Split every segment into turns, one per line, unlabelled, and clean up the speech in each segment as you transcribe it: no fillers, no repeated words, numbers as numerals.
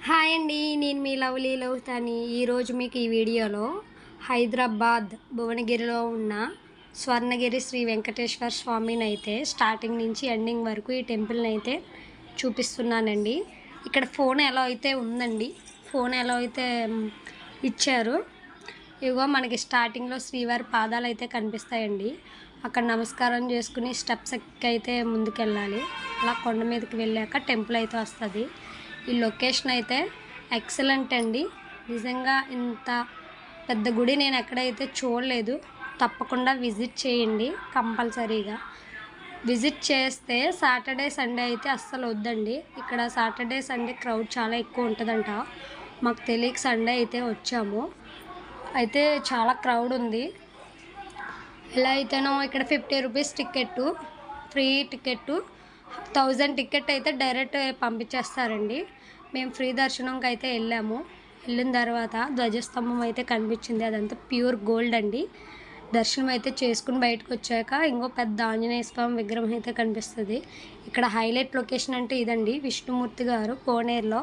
Hi అండి, నేను మీ lovely లవ్తాని. ఈరోజు మీకు ఈ వీడియోలో హైదరాబాద్ భువనగిరిలో ఉన్న స్వర్ణగిరి శ్రీ వెంకటేశ్వర స్వామిని అయితే స్టార్టింగ్ నుంచి ఎండింగ్ వరకు ఈ టెంపుల్ని అయితే చూపిస్తున్నానండి. ఇక్కడ ఫోన్ ఎలా అయితే ఉందండి, ఫోన్ ఎలా అయితే ఇచ్చారు. ఇదిగో మనకి స్టార్టింగ్లో శ్రీవారి పాదాలు అయితే కనిపిస్తాయండి. అక్కడ నమస్కారం చేసుకుని స్టెప్స్ ఎక్కి అయితే ముందుకెళ్ళాలి. అలా కొండ మీదకి వెళ్ళాక టెంపుల్ అయితే వస్తుంది. ఈ లొకేషన్ అయితే ఎక్సలెంట్ అండి. నిజంగా ఇంత పెద్ద గుడి నేను ఎక్కడైతే చూడలేదు. తప్పకుండా విజిట్ చేయండి. కంపల్సరీగా విజిట్ చేస్తే సాటర్డే సండే అయితే అస్సలు వద్దండి. ఇక్కడ సాటర్డే సండే క్రౌడ్ చాలా ఎక్కువ ఉంటుందంట. మాకు తెలియక సండే అయితే వచ్చాము. అయితే చాలా క్రౌడ్ ఉంది. ఎలా అయితేనో ఇక్కడ 50 rupees ticket, free ticket, 1000 ticket అయితే డైరెక్ట్ పంపించేస్తారండి. మేము ఫ్రీ దర్శనంకి అయితే వెళ్ళిన తర్వాత ధ్వజస్తంభం అయితే కనిపించింది. అదంతా ప్యూర్ గోల్డ్ అండి. దర్శనం అయితే చేసుకుని బయటకు వచ్చాక ఇంకో పెద్ద ఆంజనేయ స్వామి విగ్రహం అయితే కనిపిస్తుంది. ఇక్కడ హైలైట్ లొకేషన్ అంటే ఇదండి. విష్ణుమూర్తి గారు కోనేరులో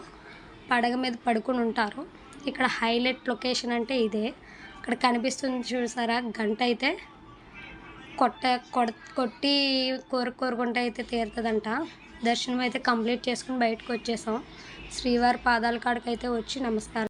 పడగ మీద పడుకుని ఉంటారు. ఇక్కడ హైలైట్ లొకేషన్ అంటే ఇదే. ఇక్కడ కనిపిస్తుంది చూసారా, గంట అయితే కొట్టి కోరుకుంటే అయితే తీరుతుందంట. దర్శనం అయితే కంప్లీట్ చేసుకుని బయటకు వచ్చేసాం. శ్రీవారి పాదాల కాడికి అయితే వచ్చి నమస్కారం.